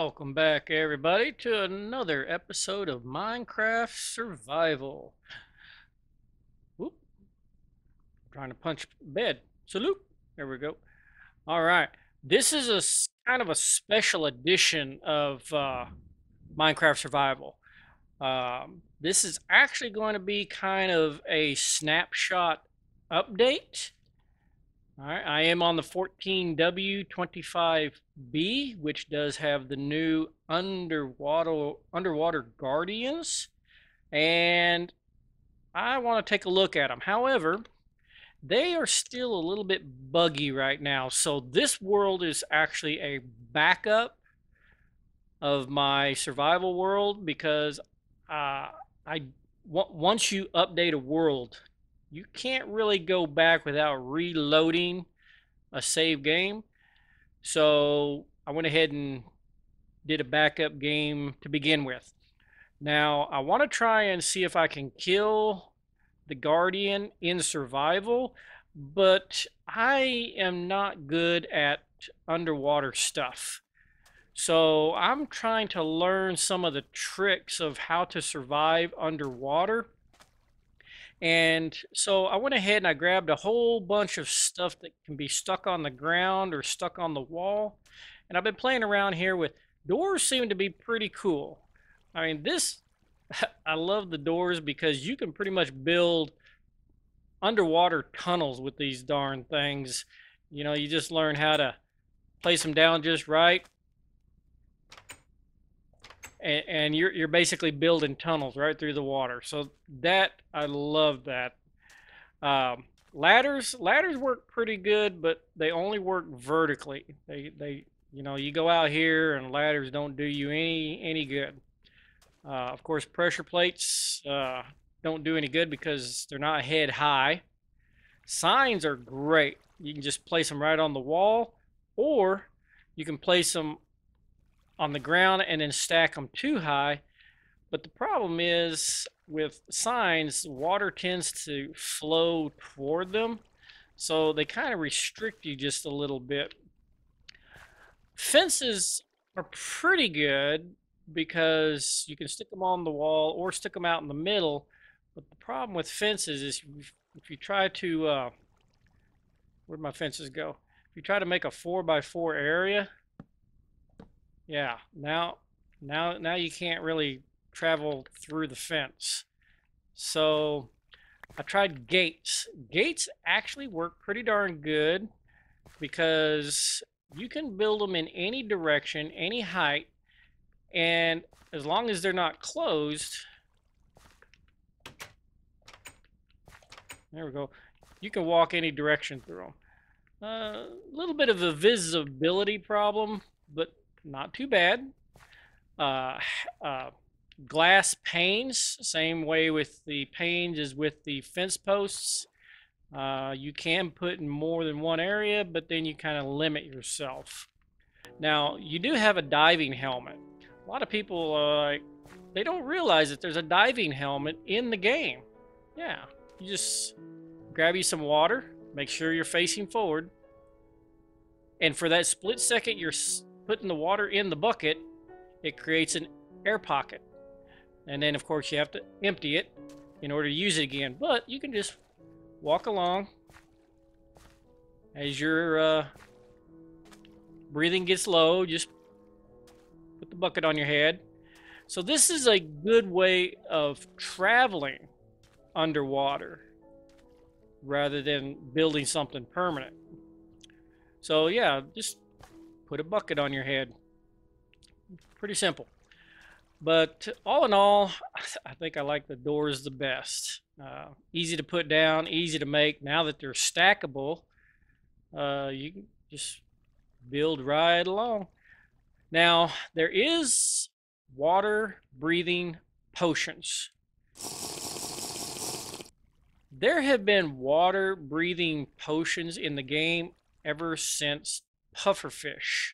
Welcome back, everybody, to another episode of Minecraft Survival. Whoop, trying to punch bed. Salute. There we go. All right. This is kind of a special edition of Minecraft Survival. This is actually going to be kind of a snapshot update. All right, I am on the 14W25B, which does have the new underwater guardians, and I want to take a look at them. However, they are still a little bit buggy right now, so this world is actually a backup of my survival world because once you update a world, you can't really go back without reloading a save game. So I went ahead and did a backup game to begin with. Now I want to try and see if I can kill the Guardian in survival, but I am not good at underwater stuff. So I'm trying to learn some of the tricks of how to survive underwater. And so I went ahead and I grabbed a whole bunch of stuff that can be stuck on the ground or stuck on the wall. And I've been playing around here with doors. Seem to be pretty cool. I mean, I love the doors because you can pretty much build underwater tunnels with these darn things. You know, you just learn how to place them down just right. And you're basically building tunnels right through the water. So that I love that. Ladders work pretty good, but they only work vertically. They you go out here and ladders don't do you any good. Of course, pressure plates don't do any good because they're not head high. Signs are great. You can just place them right on the wall, or you can place them on the ground and then stack them too high. But the problem is with signs, water tends to flow toward them, so they kind of restrict you just a little bit. Fences are pretty good because you can stick them on the wall or stick them out in the middle. But the problem with fences is if you try to, where'd my fences go? If you try to make a 4x4 area, yeah, now you can't really travel through the fence. So I tried gates. Gates actually work pretty darn good because you can build them in any direction, any height, and as long as they're not closed, there we go, you can walk any direction through them. A little bit of a visibility problem, but not too bad. Glass panes, same way with the panes as with the fence posts. You can put in more than one area, but then you kind of limit yourself. Now, you do have a diving helmet. A lot of people, they don't realize that there's a diving helmet in the game. Yeah, you just grab you some water, make sure you're facing forward, and for that split second you're putting the water in the bucket, it creates an air pocket. And then, of course, you have to empty it in order to use it again. But you can just walk along as your breathing gets low. Just put the bucket on your head. So this is a good way of traveling underwater rather than building something permanent. So yeah, just put a bucket on your head. Pretty simple. But all in all, I think I like the doors the best. Easy to put down, easy to make. Now that they're stackable, you can just build right along. Now, there is water breathing potions. There have been water breathing potions in the game ever since pufferfish.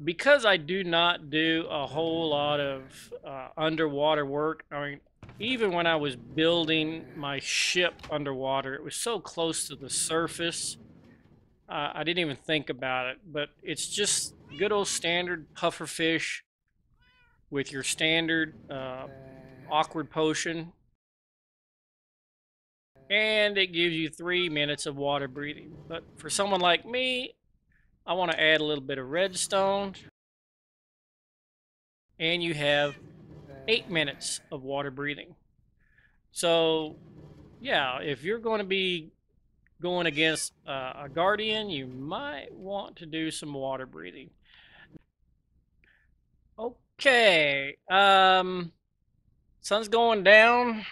Because I do not do a whole lot of underwater work, I mean, even when I was building my ship underwater, it was so close to the surface, I didn't even think about it. But it's just good old standard puffer fish with your standard awkward potion, and it gives you 3 minutes of water breathing. But for someone like me, I want to add a little bit of redstone, and you have 8 minutes of water breathing. So yeah, if you're going to be going against a guardian, you might want to do some water breathing. Okay, sun's going down,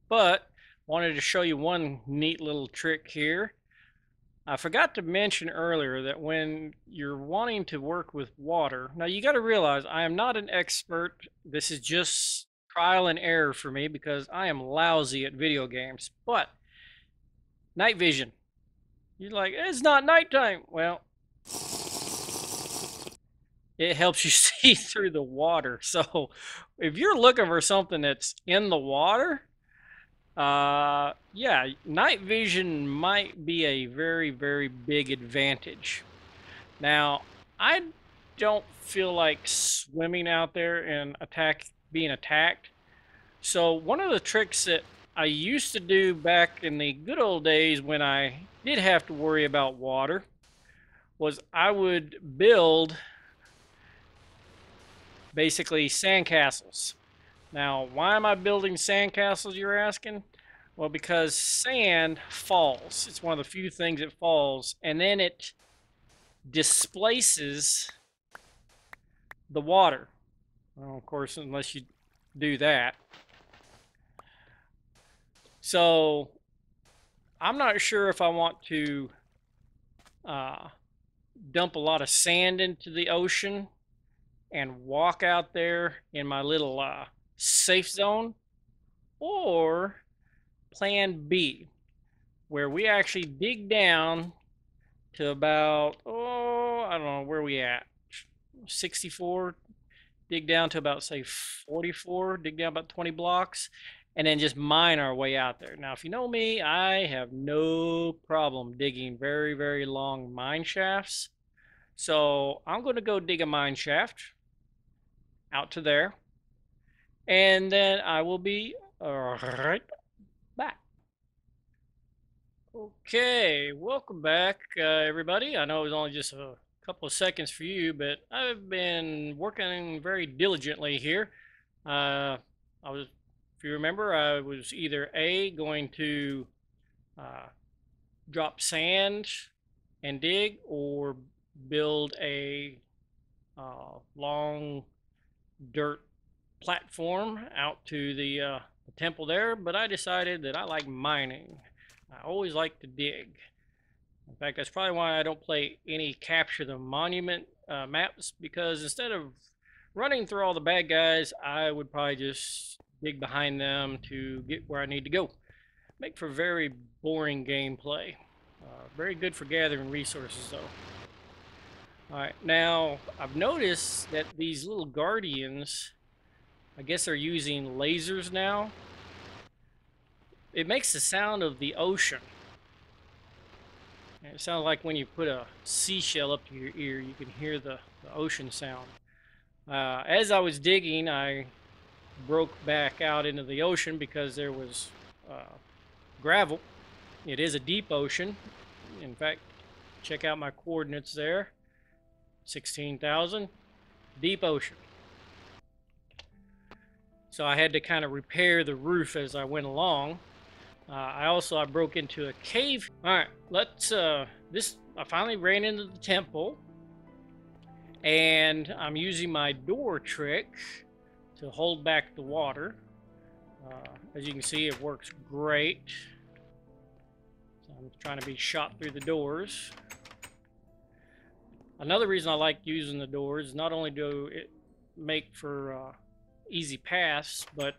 but wanted to show you one neat little trick here. I forgot to mention earlier that when you're wanting to work with water, now you got to realize I am not an expert. This is just trial and error for me because I am lousy at video games. But night vision, you're like, it's not nighttime. Well, it helps you see through the water. So if you're looking for something that's in the water, yeah, night vision might be a very, very big advantage. Now, I don't feel like swimming out there and being attacked. So one of the tricks that I used to do back in the good old days when I did have to worry about water was I would build basically sandcastles. Now, why am I building sandcastles, you're asking? Well, because sand falls. It's one of the few things that falls, and then it displaces the water. Well, of course, unless you do that. So, I'm not sure if I want to dump a lot of sand into the ocean and walk out there in my little safe zone, or plan B, where we actually dig down to about, I don't know, where we at? 64, dig down to about, say, 44, dig down about 20 blocks, and then just mine our way out there. Now, if you know me, I have no problem digging very, very long mine shafts. So I'm going to go dig a mine shaft out to there, and then I will be right back. Okay, welcome back, everybody. I know it was only just a couple of seconds for you, but I've been working very diligently here. If you remember, I was either A, going to drop sand and dig, or build a long dirt platform out to the temple there, but I decided that I like mining. I always like to dig. In fact, that's probably why I don't play any Capture the Monument maps, because instead of running through all the bad guys, I would probably just dig behind them to get where I need to go. Make for very boring gameplay. Very good for gathering resources, though. Alright, now I've noticed that these little guardians, I guess they're using lasers now. It makes the sound of the ocean. And it sounds like when you put a seashell up to your ear, you can hear the ocean sound. As I was digging, I broke back out into the ocean because there was gravel. It is a deep ocean. In fact, check out my coordinates there. 16,000. Deep ocean. So I had to kind of repair the roof as I went along. I broke into a cave. All right, I finally ran into the temple, and I'm using my door trick to hold back the water. As you can see, it works great. So I'm trying to be shot through the doors. Another reason I like using the doors is not only do it make for easy paths, but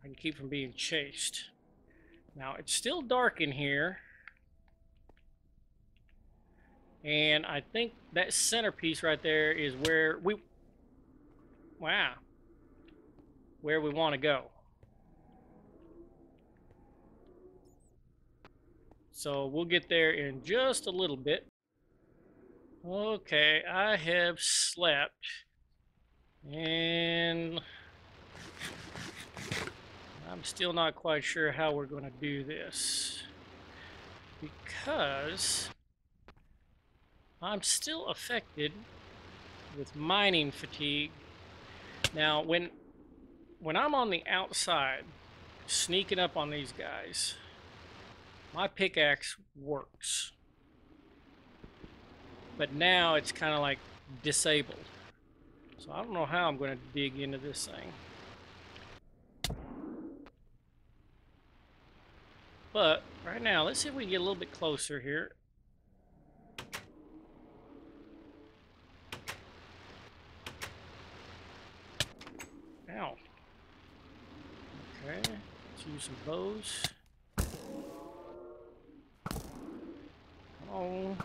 I can keep from being chased. Now, it's still dark in here, and I think that centerpiece right there is where we want to go. So we'll get there in just a little bit. Okay, I have slept, and I'm still not quite sure how we're going to do this, because I'm still affected with mining fatigue. Now, when I'm on the outside, sneaking up on these guys, my pickaxe works. But now it's kind of like disabled. So I don't know how I'm going to dig into this thing. But right now, let's see if we can get a little bit closer here. Ow. Okay, let's use some bows. Come on.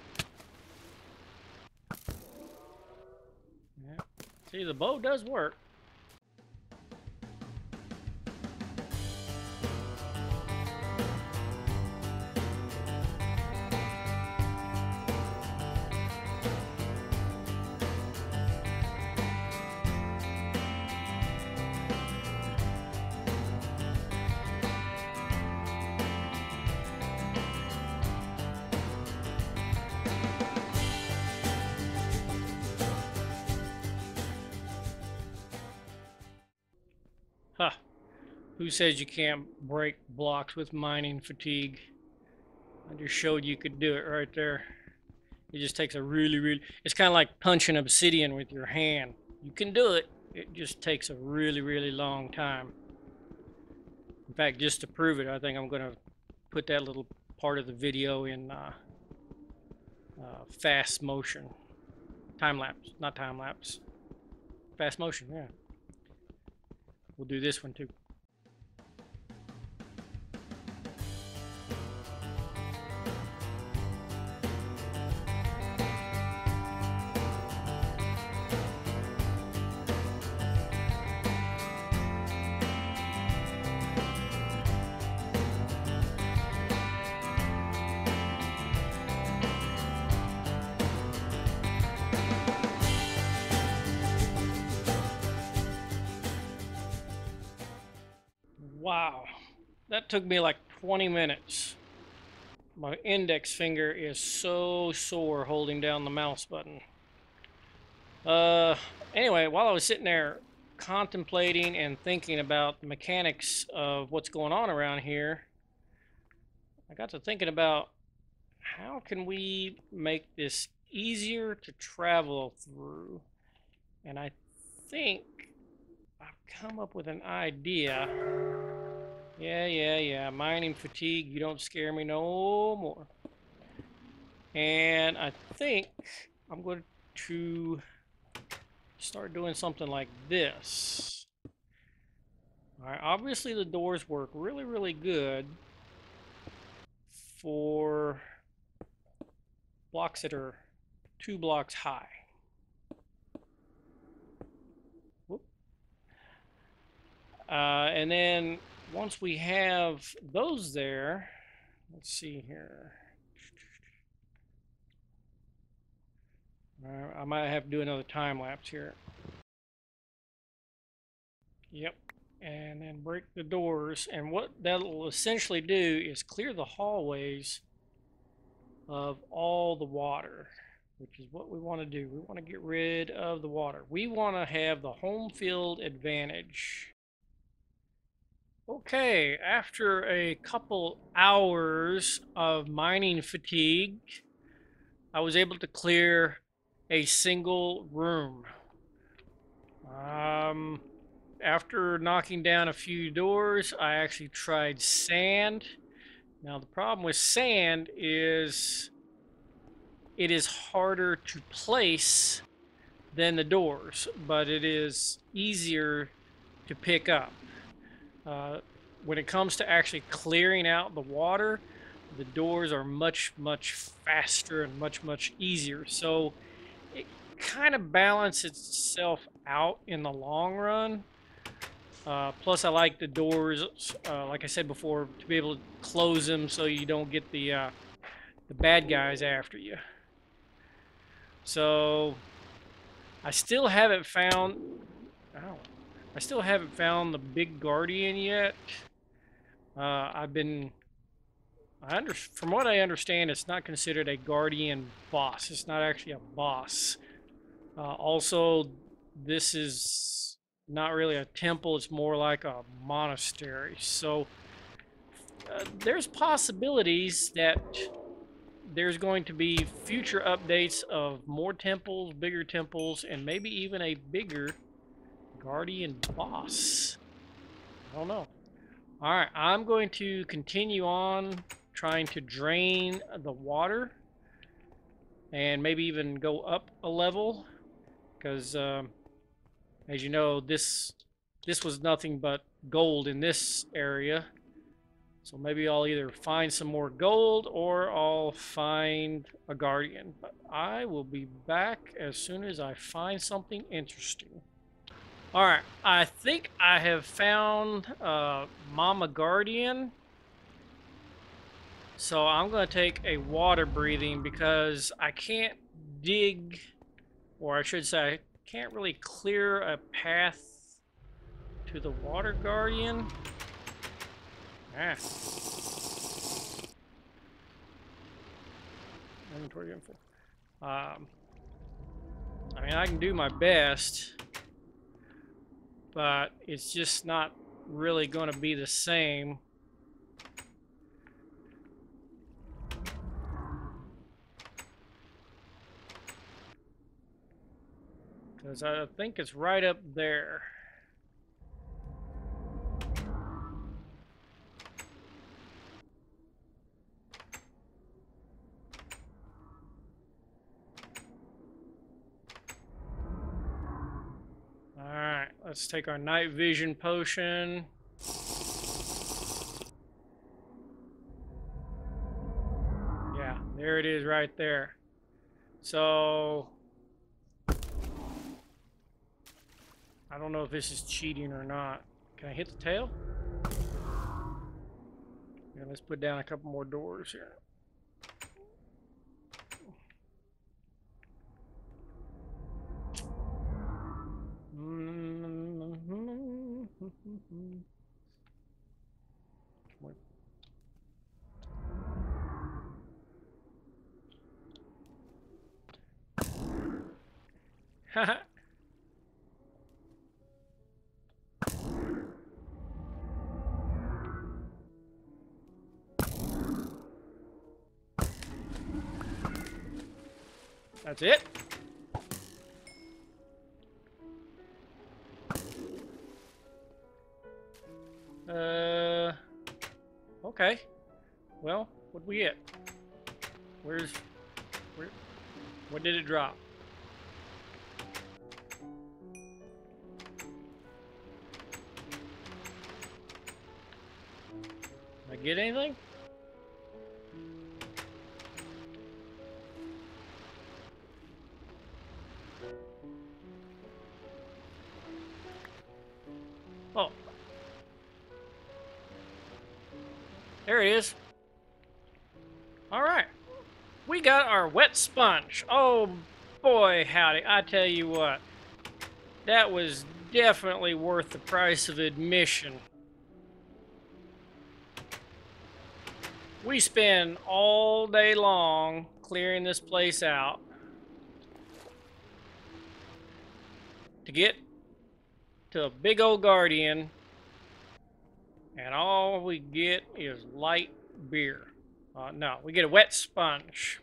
Yeah. See, the bow does work. Huh. Who says you can't break blocks with mining fatigue? I just showed you could do it right there. It just takes a really, it's kind of like punching obsidian with your hand. You can do it. It just takes a really long time. In fact, just to prove it, I think I'm going to put that little part of the video in fast motion. Time lapse, not time lapse. Fast motion, yeah. We'll do this one too. Wow, that took me like 20 minutes. My index finger is so sore holding down the mouse button. Anyway, while I was sitting there contemplating and thinking about the mechanics of what's going on around here, I got to thinking about how can we make this easier to travel through. And I think I've come up with an idea. Yeah. Mining fatigue, you don't scare me no more. And I think I'm going to start doing something like this. All right, obviously the doors work really good for blocks that are 2 blocks high. Whoop. And then once we have those there, let's see here. I might have to do another time lapse here. Yep. And then break the doors. And what that'll essentially do is clear the hallways of all the water, which is what we want to do. We want to get rid of the water. We want to have the home field advantage. Okay, after a couple hours of mining fatigue, I was able to clear a single room. After knocking down a few doors, I actually tried sand. Now the problem with sand is it is harder to place than the doors, but it is easier to pick up. When it comes to actually clearing out the water, the doors are much faster and much easier. So it kind of balances itself out in the long run. Plus, I like the doors, like I said before, to be able to close them so you don't get the bad guys after you. So I still haven't found. Ow, I still haven't found the big guardian yet. I've been. From what I understand, it's not considered a guardian boss. It's not actually a boss. Also, this is not really a temple. It's more like a monastery. So there's possibilities that there's going to be future updates of more temples, bigger temples, and maybe even a bigger guardian boss. I don't know. All right, I'm going to continue on trying to drain the water and maybe even go up a level because as you know, this was nothing but gold in this area. So maybe I'll either find some more gold or I'll find a guardian. But I will be back as soon as I find something interesting. All right, I think I have found Mama Guardian. So I'm going to take a water breathing because I can't dig, or I should say, I can't really clear a path to the water guardian. Ah. Inventory info. I mean, I can do my best, but it's just not really going to be the same. Because I think it's right up there. Alright, let's take our night vision potion. Yeah, there it is right there. So I don't know if this is cheating or not. Can I hit the tail? Yeah, let's put down a couple more doors here. That's it. Okay. Well, what'd we get? Where, what did it drop? Did I get anything? Oh. There it is. All right. We got our wet sponge. Oh, boy, howdy. I tell you what. That was definitely worth the price of admission. We spend all day long clearing this place out to get to a big old guardian, and all we get is light beer. No, we get a wet sponge.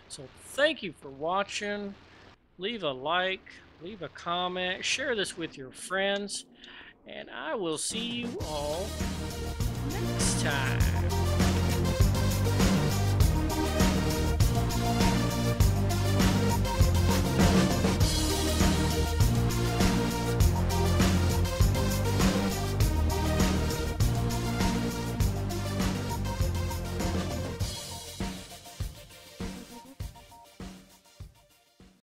So thank you for watching. Leave a like, leave a comment, share this with your friends, and I will see you all next time.